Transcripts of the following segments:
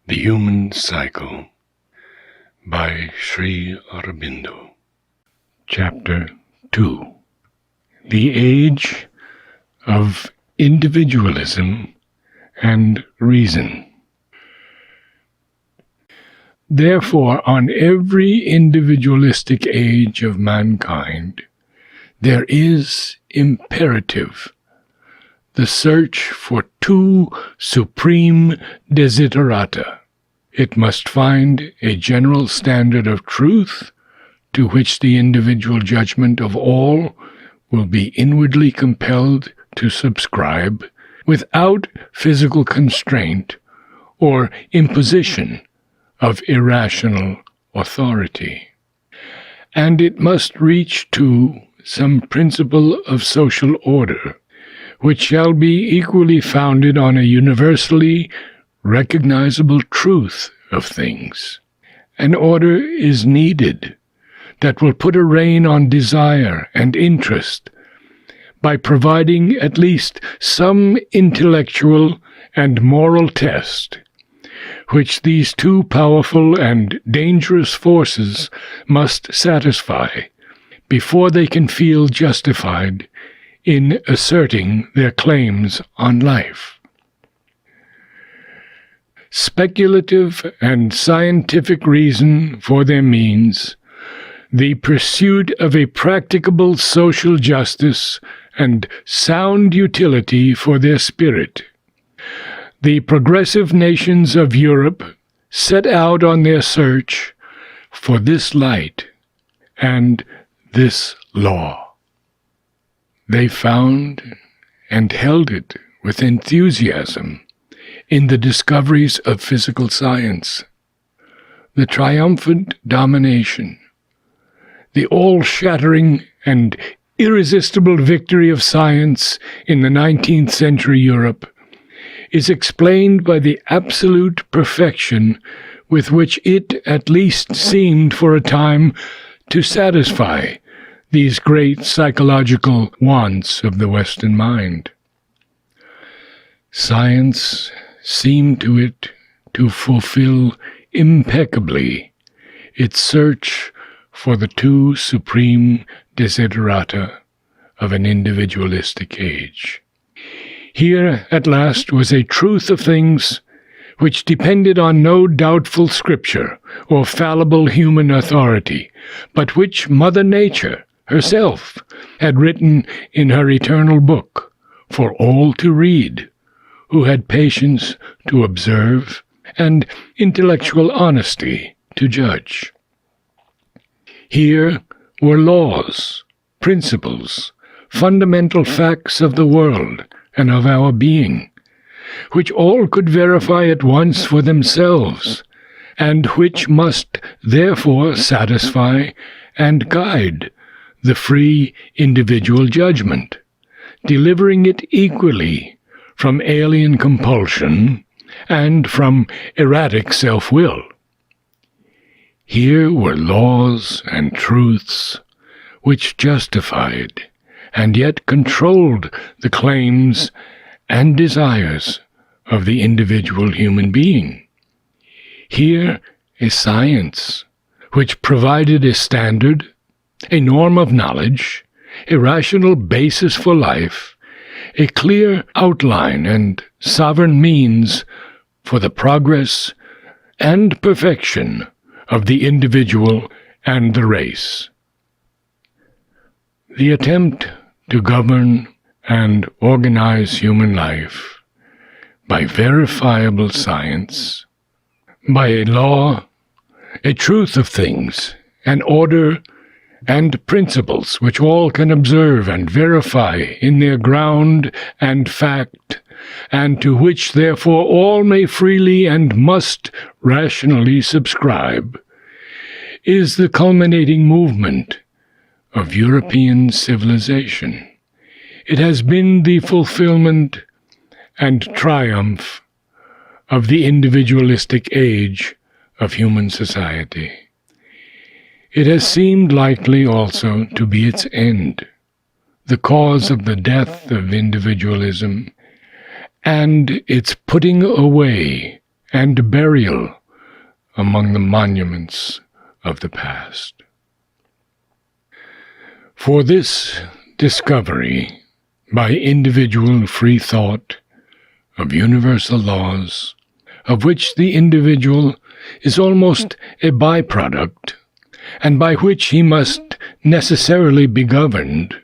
The Human Cycle by Sri Aurobindo. Chapter 2. The Age of Individualism and Reason. Therefore, on every individualistic age of mankind, there is imperative the search for two supreme desiderata. It must find a general standard of truth to which the individual judgment of all will be inwardly compelled to subscribe without physical constraint or imposition of irrational authority. And it must reach to some principle of social order, which shall be equally founded on a universally recognizable truth of things. An order is needed that will put a rein on desire and interest by providing at least some intellectual and moral test, which these two powerful and dangerous forces must satisfy before they can feel justified in asserting their claims on life. Speculative and scientific reason for their means, the pursuit of a practicable social justice and sound utility for their spirit. The progressive nations of Europe set out on their search for this light and this law. They found and held it with enthusiasm in the discoveries of physical science, the triumphant domination, the all-shattering and irresistible victory of science in the 19th century Europe is explained by the absolute perfection with which it at least seemed for a time to satisfy these great psychological wants of the Western mind. Science seemed to it to fulfill impeccably its search for the two supreme desiderata of an individualistic age. Here, at last, was a truth of things which depended on no doubtful scripture or fallible human authority, but which Mother Nature herself had written in her eternal book for all to read, who had patience to observe and intellectual honesty to judge. Here were laws, principles, fundamental facts of the world and of our being, which all could verify at once for themselves, and which must therefore satisfy and guide the free individual judgment, delivering it equally from alien compulsion and from erratic self-will. Here were laws and truths which justified and yet controlled the claims and desires of the individual human being. Here a science which provided a standard, a norm of knowledge, a rational basis for life, a clear outline and sovereign means for the progress and perfection of the individual and the race. The attempt to govern and organize human life by verifiable science, by a law, a truth of things, an order, and principles which all can observe and verify in their ground and fact, and to which therefore all may freely and must rationally subscribe, is the culminating movement of European civilization. It has been the fulfillment and triumph of the individualistic age of human society. It has seemed likely also to be its end, the cause of the death of individualism, and its putting away and burial among the monuments of the past. For this discovery by individual free thought of universal laws, of which the individual is almost a byproduct, and by which he must necessarily be governed,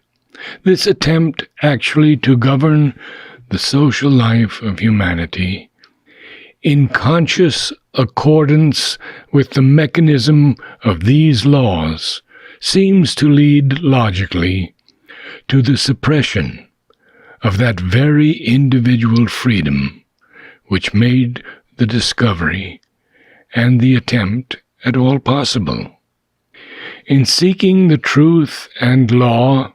this attempt actually to govern the social life of humanity in conscious accordance with the mechanism of these laws seems to lead logically to the suppression of that very individual freedom which made the discovery and the attempt at all possible. In seeking the truth and law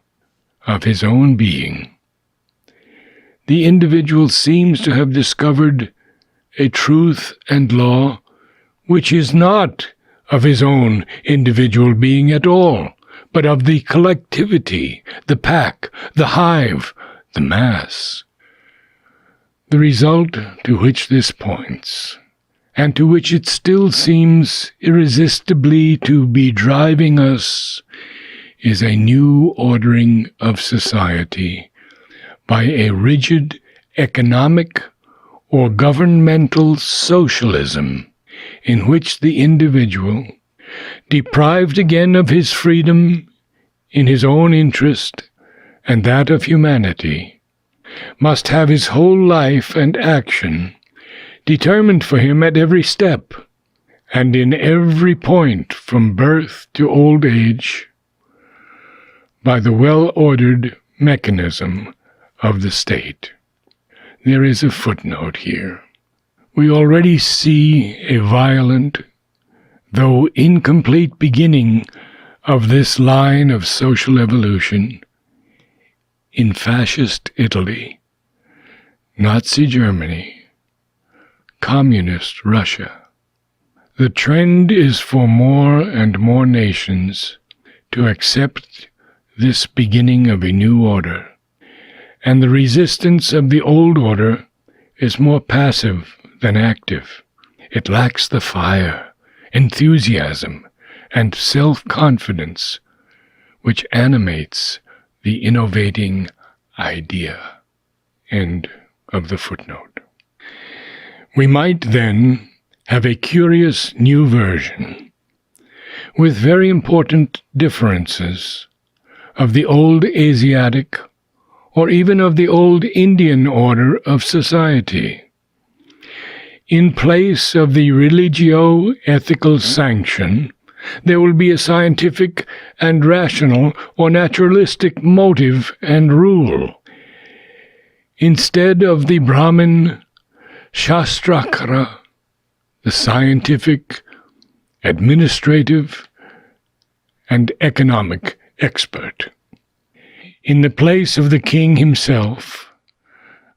of his own being, the individual seems to have discovered a truth and law which is not of his own individual being at all, but of the collectivity, the pack, the hive, the mass. The result to which this points, and to which it still seems irresistibly to be driving us, is a new ordering of society by a rigid economic or governmental socialism in which the individual, deprived again of his freedom in his own interest and that of humanity, must have his whole life and action determined for him at every step and in every point from birth to old age by the well-ordered mechanism of the state. There is a footnote here. We already see a violent, though incomplete beginning of this line of social evolution in fascist Italy, Nazi Germany, communist Russia. The trend is for more and more nations to accept this beginning of a new order, and the resistance of the old order is more passive than active. It lacks the fire, enthusiasm, and self-confidence which animates the innovating idea. End of the footnote. We might then have a curious new version, with very important differences, of the old Asiatic or even of the old Indian order of society. In place of the religio-ethical sanction, there will be a scientific and rational or naturalistic motive and rule. Instead of the Brahmin Shastrakara, the scientific, administrative, and economic expert. In the place of the king himself,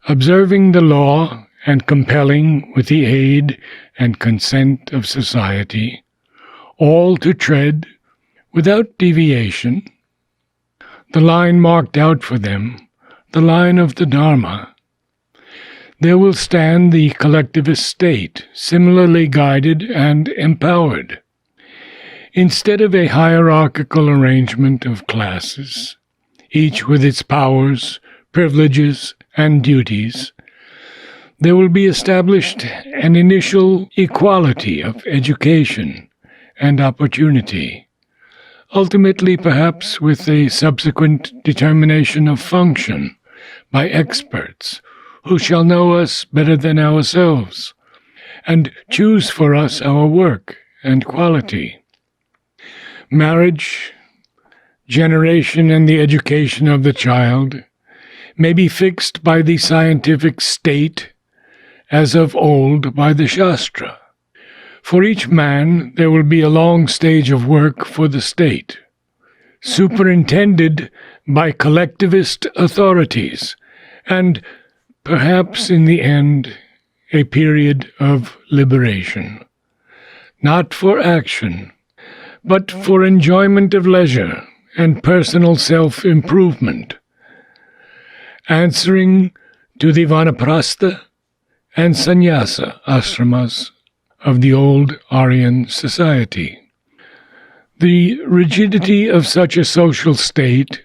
observing the law and compelling, with the aid and consent of society, all to tread, without deviation, the line marked out for them, the line of the Dharma, there will stand the collectivist state, similarly guided and empowered. Instead of a hierarchical arrangement of classes, each with its powers, privileges, and duties, there will be established an initial equality of education and opportunity, ultimately perhaps with a subsequent determination of function by experts who shall know us better than ourselves and choose for us our work and quality. Marriage, generation, and the education of the child may be fixed by the scientific state, as of old by the Shastra. For each man there will be a long stage of work for the state, superintended by collectivist authorities, and perhaps in the end a period of liberation, not for action, but for enjoyment of leisure and personal self-improvement, answering to the vanaprastha and sannyasa ashramas of the old Aryan society. The rigidity of such a social state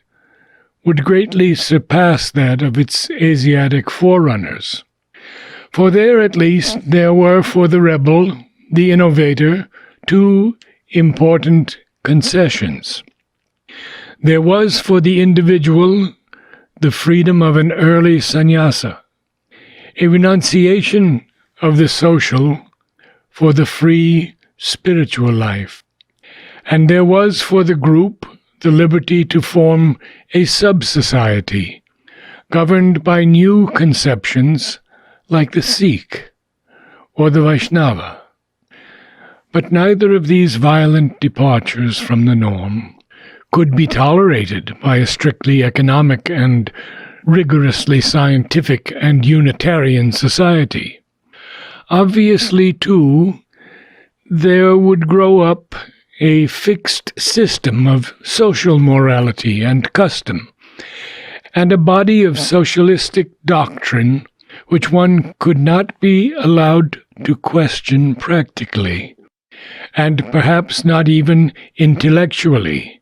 would greatly surpass that of its Asiatic forerunners. For there, at least, there were for the rebel, the innovator, two important concessions. There was for the individual the freedom of an early sannyasa, a renunciation of the social for the free spiritual life. And there was for the group the liberty to form a sub-society, governed by new conceptions like the Sikh or the Vaishnava. But neither of these violent departures from the norm could be tolerated by a strictly economic and rigorously scientific and Unitarian society. Obviously, too, there would grow up a fixed system of social morality and custom, and a body of socialistic doctrine which one could not be allowed to question practically, and perhaps not even intellectually,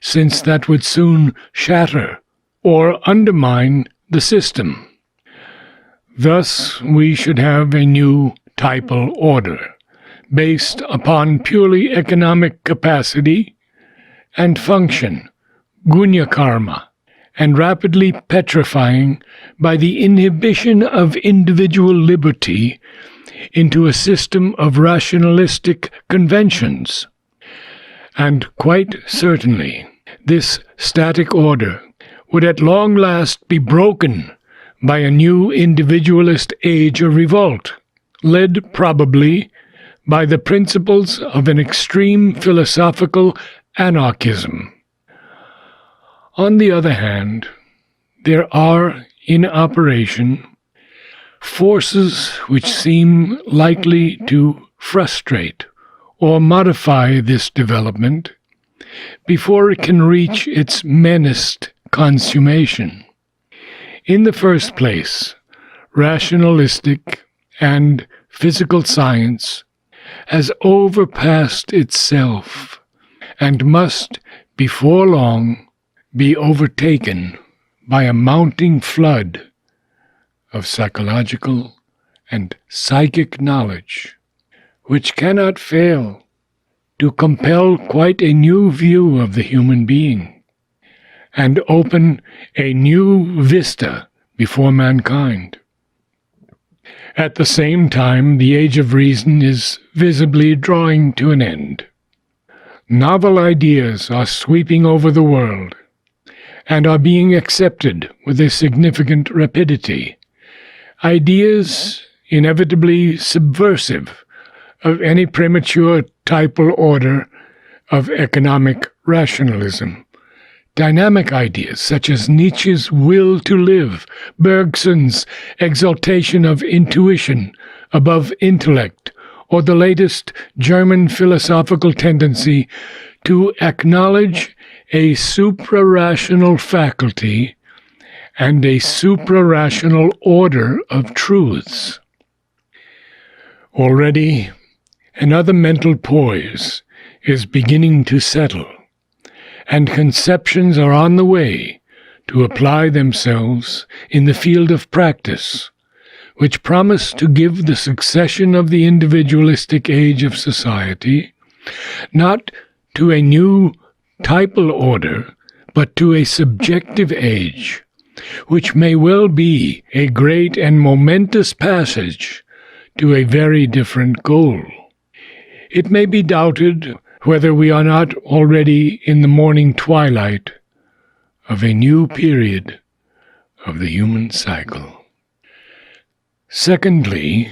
since that would soon shatter or undermine the system. Thus, we should have a new typal order, based upon purely economic capacity and function, gunya karma, and rapidly petrifying by the inhibition of individual liberty into a system of rationalistic conventions. And quite certainly, this static order would at long last be broken by a new individualist age of revolt, led probably by the principles of an extreme philosophical anarchism. On the other hand, there are in operation forces which seem likely to frustrate or modify this development before it can reach its menaced consummation. In the first place, rationalistic and physical science has overpassed itself and must, before long, be overtaken by a mounting flood of psychological and psychic knowledge, which cannot fail to compel quite a new view of the human being and open a new vista before mankind. At the same time, the age of reason is visibly drawing to an end. Novel ideas are sweeping over the world and are being accepted with a significant rapidity. Ideas inevitably subversive of any premature typal order of economic rationalism. Dynamic ideas such as Nietzsche's will to live, Bergson's exaltation of intuition above intellect, or the latest German philosophical tendency to acknowledge a suprarational faculty and a suprarational order of truths. Already, another mental poise is beginning to settle, and conceptions are on the way to apply themselves in the field of practice, which promise to give the succession of the individualistic age of society not to a new typal order, but to a subjective age, which may well be a great and momentous passage to a very different goal. It may be doubted whether we are not already in the morning twilight of a new period of the human cycle. Secondly,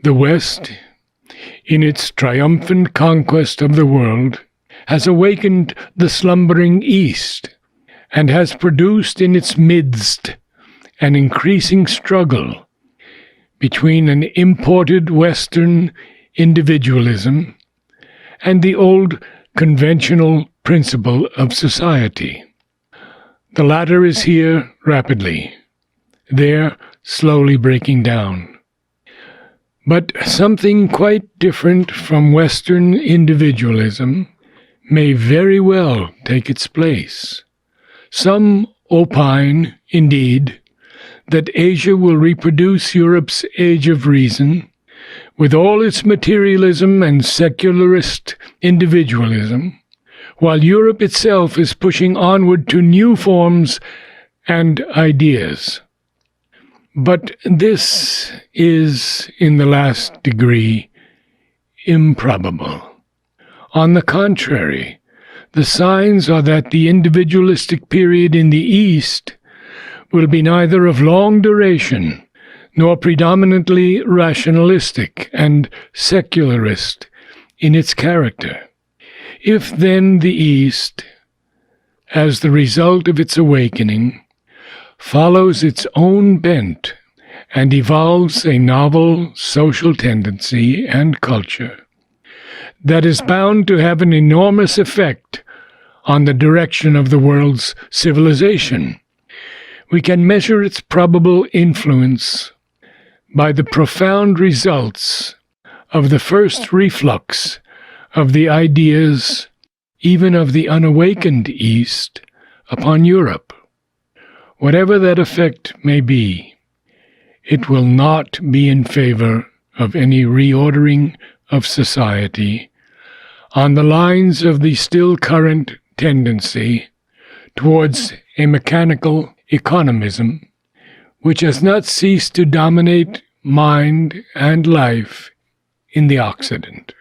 the West, in its triumphant conquest of the world, has awakened the slumbering East, and has produced in its midst an increasing struggle between an imported Western individualism and the old conventional principle of society. The latter is here rapidly, there slowly breaking down. But something quite different from Western individualism may very well take its place. Some opine, indeed, that Asia will reproduce Europe's Age of Reason, with all its materialism and secularist individualism, while Europe itself is pushing onward to new forms and ideas. But this is, in the last degree, improbable. On the contrary, the signs are that the individualistic period in the East will be neither of long duration nor predominantly rationalistic and secularist in its character. If then the East, as the result of its awakening, follows its own bent and evolves a novel social tendency and culture that is bound to have an enormous effect on the direction of the world's civilization, we can measure its probable influence by the profound results of the first reflux of the ideas, even of the unawakened East, upon Europe. Whatever that effect may be, it will not be in favor of any reordering of society on the lines of the still current tendency towards a mechanical economism, which has not ceased to dominate mind and life in the Occident.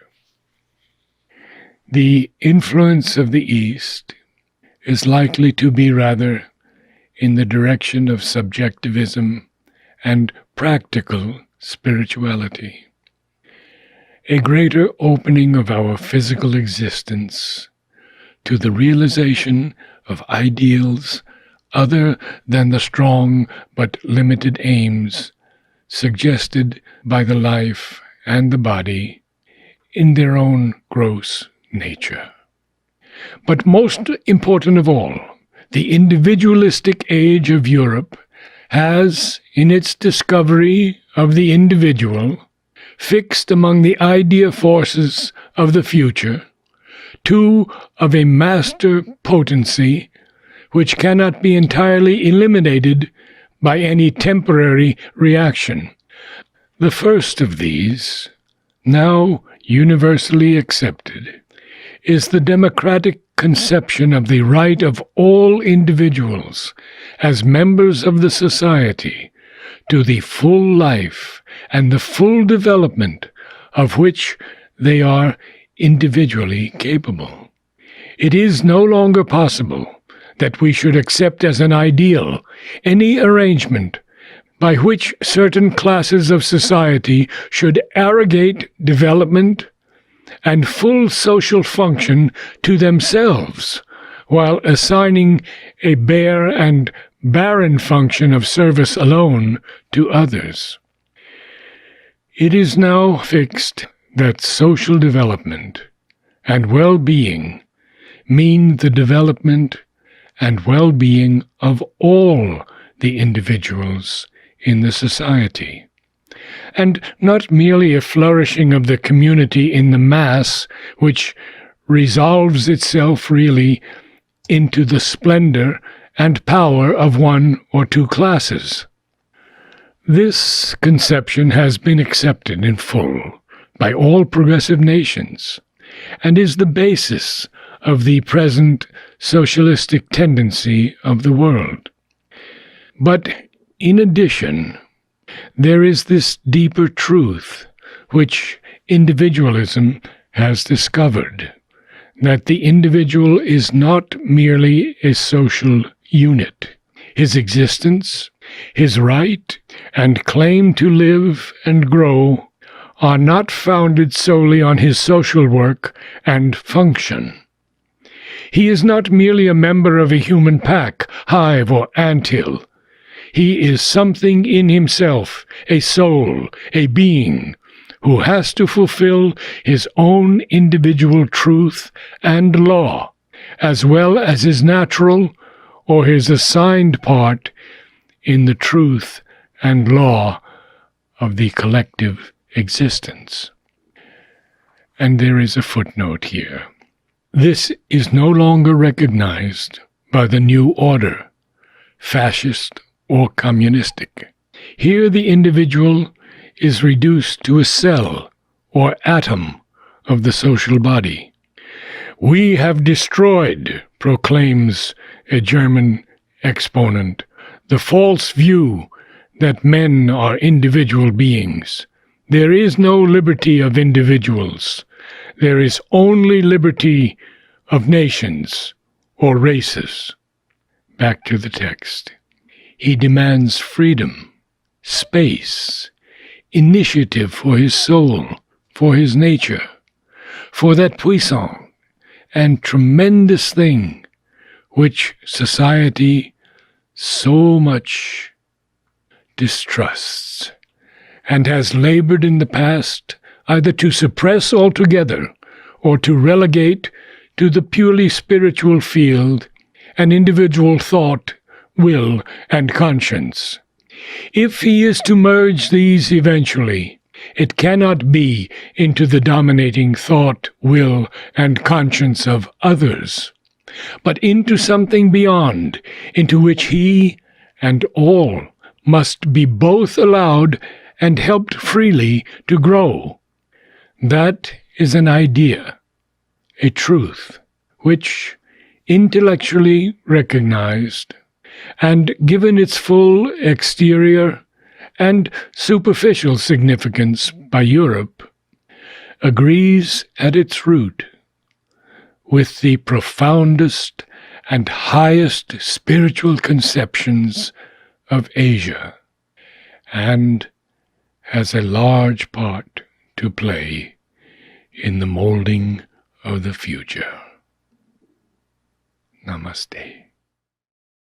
The influence of the East is likely to be rather in the direction of subjectivism and practical spirituality. A greater opening of our physical existence to the realization of ideals other than the strong but limited aims suggested by the life and the body in their own gross nature. But most important of all, the individualistic age of Europe has, in its discovery of the individual, fixed among the idea forces of the future, two of a master potency which cannot be entirely eliminated by any temporary reaction. The first of these, now universally accepted, is the democratic conception of the right of all individuals as members of the society to the full life and the full development of which they are individually capable. It is no longer possible that we should accept as an ideal any arrangement by which certain classes of society should arrogate development and full social function to themselves, while assigning a bare and barren function of service alone to others. It is now fixed that social development and well-being mean the development and well-being of all the individuals in the society, and not merely a flourishing of the community in the mass, which resolves itself really into the splendor and power of one or two classes. This conception has been accepted in full by all progressive nations, and is the basis of the present socialistic tendency of the world. But in addition, there is this deeper truth which individualism has discovered, that the individual is not merely a social unit. His existence, his right and claim to live and grow are not founded solely on his social work and function. He is not merely a member of a human pack, hive, or anthill. He is something in himself, a soul, a being, who has to fulfill his own individual truth and law, as well as his natural or his assigned part in the truth and law of the collective existence. And there is a footnote here. This is no longer recognized by the new order, fascist or communistic. Here the individual is reduced to a cell or atom of the social body. "We have destroyed," proclaims a German exponent, "the false view that men are individual beings. There is no liberty of individuals. There is only liberty of nations or races." Back to the text. He demands freedom, space, initiative for his soul, for his nature, for that puissant and tremendous thing which society so much distrusts and has labored in the past either to suppress altogether or to relegate to the purely spiritual field an individual thought, will, and conscience. If he is to merge these eventually, it cannot be into the dominating thought, will, and conscience of others, but into something beyond, into which he and all must be both allowed and helped freely to grow. That is an idea, a truth, which, intellectually recognized, and given its full exterior and superficial significance by Europe, agrees at its root with the profoundest and highest spiritual conceptions of Asia, and has a large part to play in the molding of the future. Namaste.